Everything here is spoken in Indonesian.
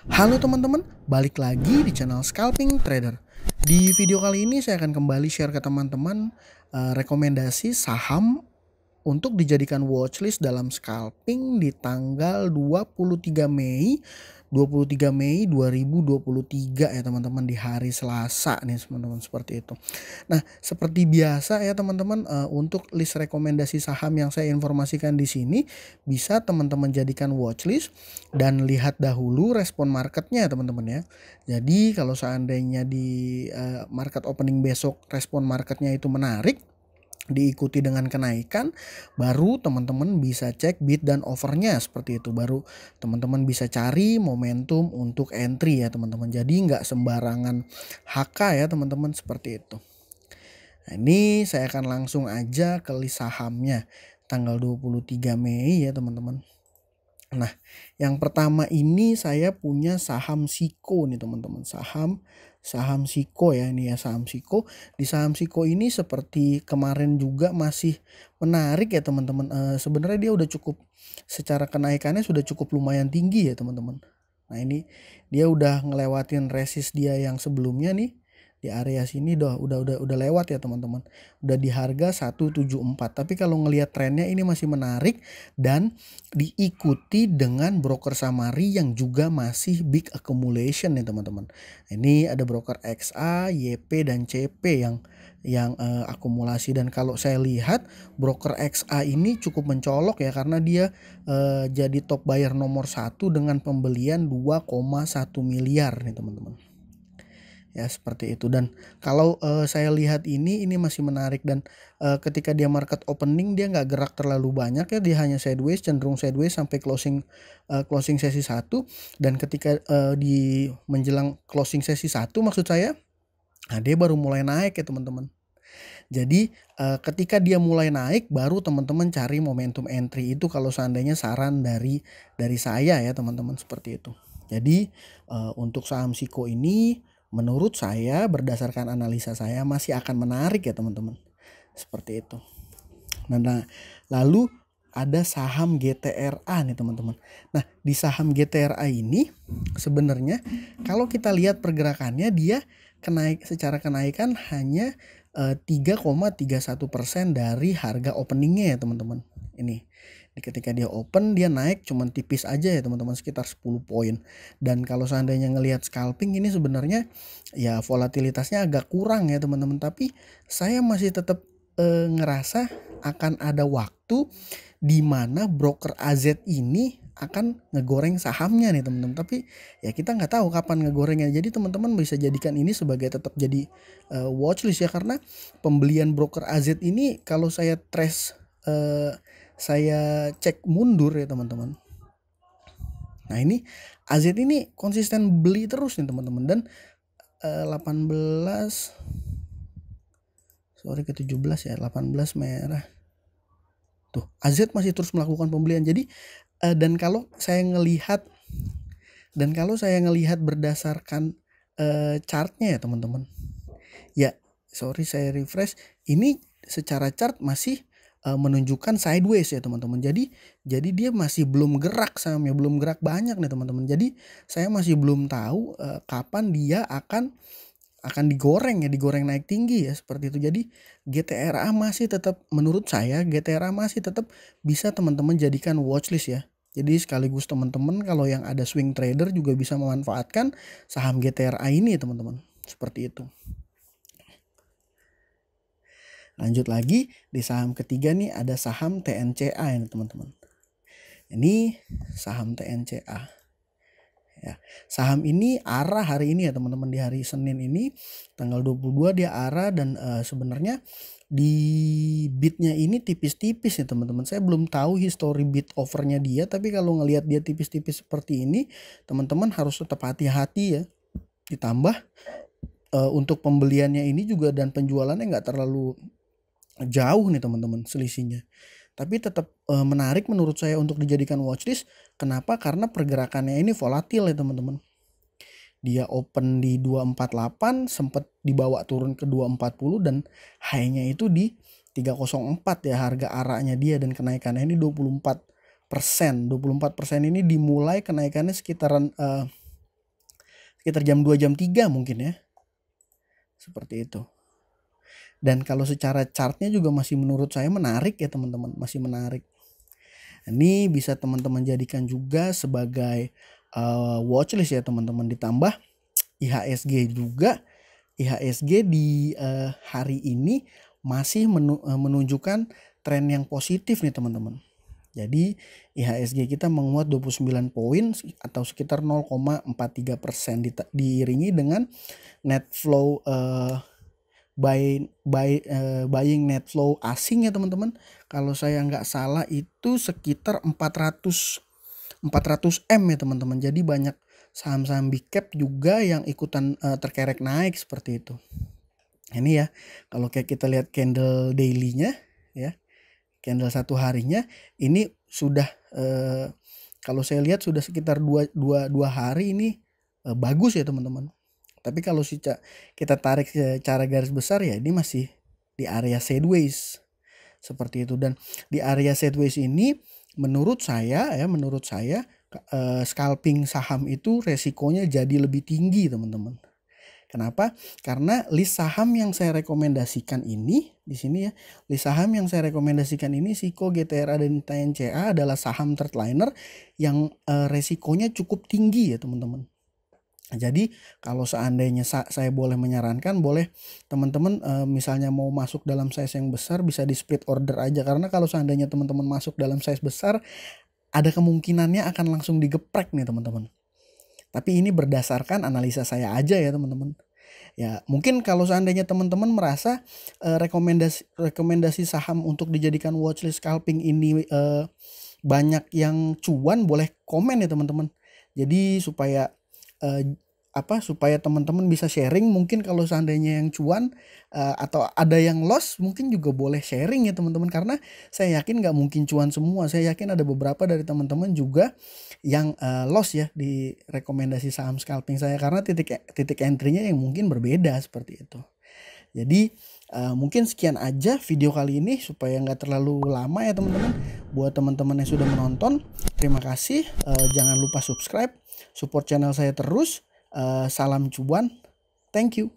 Halo teman-teman, balik lagi di channel Scalping Trader. Di video kali ini saya akan kembali share ke teman-teman rekomendasi saham untuk dijadikan watchlist dalam scalping di tanggal 23 Mei 2023 ya teman-teman, di hari Selasa nih teman-teman, seperti itu. Nah, seperti biasa ya teman-teman, untuk list rekomendasi saham yang saya informasikan di sini bisa teman-teman jadikan watchlist dan lihat dahulu respon marketnya ya teman-teman ya. Jadi kalau seandainya di market opening besok respon marketnya itu menarik, diikuti dengan kenaikan, baru teman-teman bisa cek bid dan overnya seperti itu. Baru teman-teman bisa cari momentum untuk entry ya teman-teman. Jadi nggak sembarangan HK ya teman-teman, seperti itu. Nah, ini saya akan langsung aja ke list sahamnya tanggal 23 Mei ya teman-teman. Nah, yang pertama ini saya punya saham Siko nih teman-teman. Saham Siko ya, ini ya saham Siko. Di saham Siko ini seperti kemarin juga masih menarik ya teman-teman. Sebenarnya dia udah cukup, secara kenaikannya sudah cukup lumayan tinggi ya teman-teman. Nah, ini dia udah ngelewatin resist dia yang sebelumnya nih. Di area sini udah lewat ya teman-teman. Udah di harga 174. Tapi kalau ngelihat trennya ini masih menarik dan diikuti dengan broker Samari yang juga masih big accumulation nih teman-teman. Ini ada broker XA, YP dan CP yang akumulasi, dan kalau saya lihat broker XA ini cukup mencolok ya, karena dia jadi top buyer nomor 1 dengan pembelian 2,1 miliar nih teman-teman. Ya seperti itu, dan kalau saya lihat ini masih menarik, dan ketika dia market opening dia nggak gerak terlalu banyak ya, dia hanya sideways, cenderung sideways sampai closing sesi 1, dan ketika di menjelang closing sesi 1 maksud saya, nah dia baru mulai naik ya teman-teman. Jadi ketika dia mulai naik baru teman-teman cari momentum entry, itu kalau seandainya saran dari saya ya teman-teman, seperti itu. Jadi untuk saham Siko ini menurut saya berdasarkan analisa saya masih akan menarik ya teman-teman, seperti itu. Nah, lalu ada saham GTRA nih teman-teman. Nah, di saham GTRA ini sebenarnya kalau kita lihat pergerakannya, dia secara kenaikan hanya 3,31% dari harga openingnya ya teman-teman. Ini ketika dia open dia naik cuman tipis aja ya teman-teman, sekitar 10 poin. Dan kalau seandainya ngelihat scalping ini sebenarnya ya volatilitasnya agak kurang ya teman-teman, tapi saya masih tetap ngerasa akan ada waktu di mana broker AZ ini akan ngegoreng sahamnya nih teman-teman. Tapi ya kita nggak tahu kapan ngegorengnya. Jadi teman-teman bisa jadikan ini sebagai tetap jadi watchlist ya, karena pembelian broker AZ ini kalau saya trace, saya cek mundur ya teman-teman. Nah, ini AZ ini konsisten beli terus nih teman-teman, dan 18 sorry ke 17 ya, 18 merah. Tuh, AZ masih terus melakukan pembelian. Jadi dan kalau saya ngelihat berdasarkan chartnya ya teman-teman. Ya, sorry saya refresh. Ini secara chart masih menunjukkan sideways ya teman-teman. Jadi dia masih belum gerak sahamnya, belum gerak banyak nih teman-teman. Jadi saya masih belum tahu kapan dia akan digoreng ya, digoreng naik tinggi ya, seperti itu. Jadi GTRA masih tetap, menurut saya GTRA masih tetap bisa teman-teman jadikan watchlist ya. Jadi sekaligus teman-teman kalau yang ada swing trader juga bisa memanfaatkan saham GTRA ini teman-teman, seperti itu. Lanjut lagi di saham ketiga nih, ada saham TNCA ini teman-teman. Ini saham TNCA. Ya, saham ini arah hari ini ya teman-teman, di hari Senin ini tanggal 22 dia arah, dan sebenarnya di bidnya ini tipis-tipis ya teman-teman. Saya belum tahu history bid overnya dia, tapi kalau ngelihat dia tipis-tipis seperti ini, teman-teman harus tetap hati-hati ya. Ditambah untuk pembeliannya ini juga dan penjualannya nggak terlalu jauh nih teman-teman selisihnya. Tapi tetap menarik menurut saya untuk dijadikan watchlist. Kenapa? Karena pergerakannya ini volatil ya teman-teman. Dia open di 248, sempat dibawa turun ke 240, dan high-nya itu di 304 ya harga arahnya dia, dan kenaikannya ini 24%. 24% ini dimulai kenaikannya sekitaran sekitar jam 2 jam 3 mungkin ya. Seperti itu. Dan kalau secara chartnya juga masih menurut saya menarik ya teman-teman, masih menarik. Ini bisa teman-teman jadikan juga sebagai watchlist ya teman-teman. Ditambah IHSG juga. IHSG di hari ini masih menunjukkan tren yang positif nih teman-teman. Jadi IHSG kita menguat 29 poin atau sekitar 0,43%, diiringi dengan net flow buying net flow asing ya teman-teman. Kalau saya nggak salah itu sekitar 400 M ya teman-teman. Jadi banyak saham-saham big cap juga yang ikutan terkerek naik seperti itu. Ini ya, kalau kayak kita lihat candle daily-nya ya, candle satu harinya ini sudah kalau saya lihat sudah sekitar dua hari ini bagus ya teman-teman. Tapi kalau kita tarik secara garis besar ya ini masih di area sideways seperti itu. Dan di area sideways ini menurut saya scalping saham itu resikonya jadi lebih tinggi teman-teman. Kenapa? Karena list saham yang saya rekomendasikan ini di sini ya, list saham yang saya rekomendasikan ini SIKO, GTRA dan TNCA adalah saham third-liner yang resikonya cukup tinggi ya teman-teman. Jadi kalau seandainya saya boleh menyarankan, boleh teman-teman misalnya mau masuk dalam size yang besar bisa di split order aja, karena kalau seandainya teman-teman masuk dalam size besar ada kemungkinannya akan langsung digeprek nih teman-teman. Tapi ini berdasarkan analisa saya aja ya teman-teman. Ya mungkin kalau seandainya teman-teman merasa rekomendasi saham untuk dijadikan watchlist scalping ini banyak yang cuan, boleh komen ya teman-teman. Jadi supaya supaya teman-teman bisa sharing, mungkin kalau seandainya yang cuan atau ada yang loss mungkin juga boleh sharing ya teman-teman, karena saya yakin nggak mungkin cuan semua. Saya yakin ada beberapa dari teman-teman juga yang loss ya di rekomendasi saham scalping saya, karena titik entry-nya yang mungkin berbeda seperti itu. Jadi mungkin sekian aja video kali ini supaya nggak terlalu lama ya teman-teman. Buat teman-teman yang sudah menonton, terima kasih. Jangan lupa subscribe, support channel saya terus. Salam cuan, thank you.